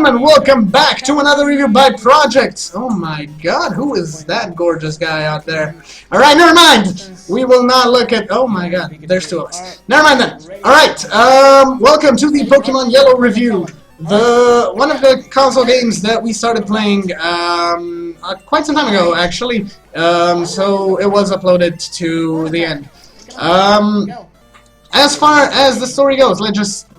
gentlemen, welcome back to another review by Project. Oh my god, who is that gorgeous guy out there? Alright, never mind. We will not look at... Oh my god, there's two of us. Never mind then. Alright, welcome to the Pokémon Yellow review. One of the console games that we started playing quite some time ago, actually. So it was uploaded to the end. As far as the story goes, let's just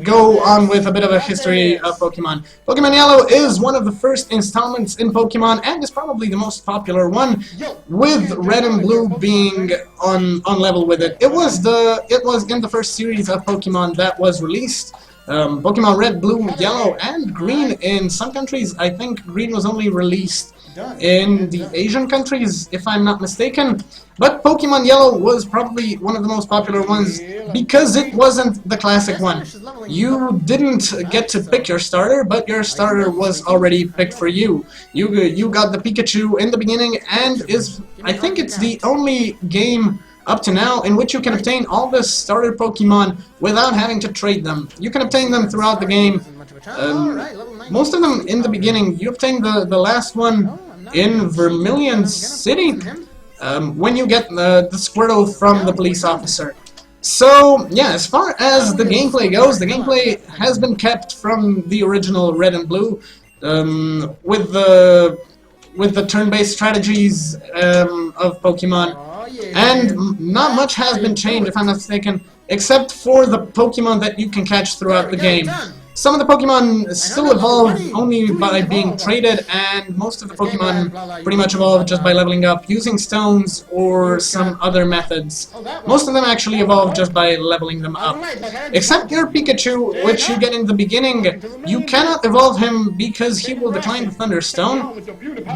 go on with a bit of a history of Pokemon. Pokemon Yellow is one of the first installments in Pokemon and is probably the most popular one, with Red and Blue being on level with it. It was in the first series of Pokemon that was released. Pokemon Red, Blue, Yellow, and Green in some countries. I think Green was only released in the Asian countries, if I'm not mistaken. But Pokemon Yellow was probably one of the most popular ones because it wasn't the classic one. You didn't get to pick your starter, but your starter was already picked for you. You got the Pikachu in the beginning, and I think it's the only game up to now in which you can obtain all the starter Pokemon without having to trade them. You can obtain them throughout the game. Most of them in the beginning. You obtain the last one in Vermilion City when you get the Squirtle from the police officer. So yeah, as far as the gameplay goes, the gameplay has been kept from the original Red and Blue, with the turn-based strategies of Pokemon. And not much has been changed, if I'm not mistaken, except for the Pokemon that you can catch throughout the game. Some of the Pokemon still evolve only by being traded, and most of the Pokemon pretty much evolve just by leveling up using stones or some other methods. Most of them actually evolve just by leveling them up. Except your Pikachu, which you get in the beginning, you cannot evolve him because he will decline the Thunderstone,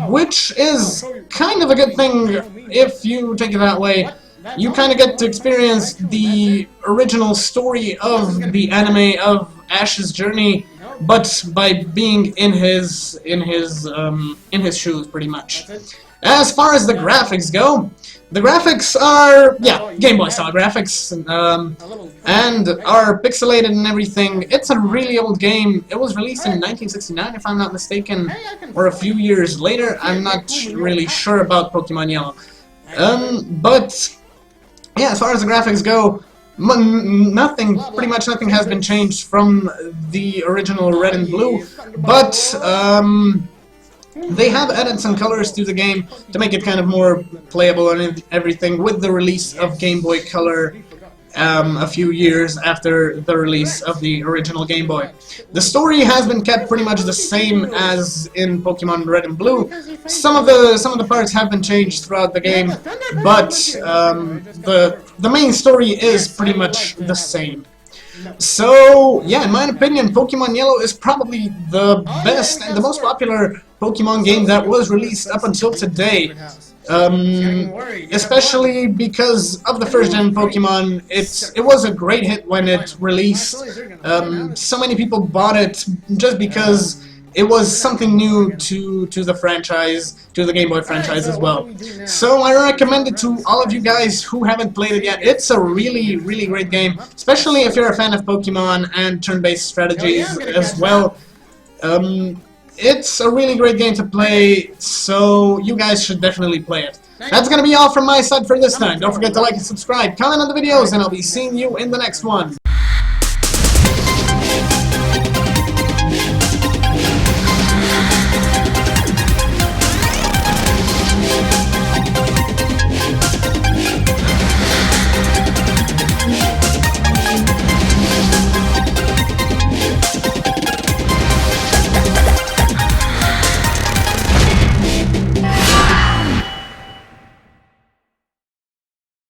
which is kind of a good thing if you take it that way. You kind of get to experience the original story of the anime of Ash's journey, but by being in his shoes, pretty much. As far as the graphics go, the graphics are, yeah, Game Boy style graphics, and are pixelated and everything. It's a really old game. It was released in 1969, if I'm not mistaken, or a few years later. I'm not really sure about Pokemon Yellow. But yeah, as far as the graphics go, pretty much nothing has been changed from the original Red and Blue, but they have added some colors to the game to make it kind of more playable and everything, with the release of Game Boy Color a few years after the release of the original Game Boy. The story has been kept pretty much the same as in Pokemon Red and Blue. Some of the parts have been changed throughout the game, but the main story is pretty much the same. So yeah, in my opinion, Pokemon Yellow is probably the best and the most popular Pokemon game that was released up until today. Especially because of the first-gen Pokemon. It was a great hit when it released. So many people bought it just because it was something new to the franchise, to the Game Boy franchise as well. So I recommend it to all of you guys who haven't played it yet. It's a really, really great game, especially if you're a fan of Pokemon and turn-based strategies as well. It's a really great game to play, so you guys should definitely play it. That's gonna be all from my side for this time. Don't forget to like and subscribe, comment on the videos, and I'll be seeing you in the next one.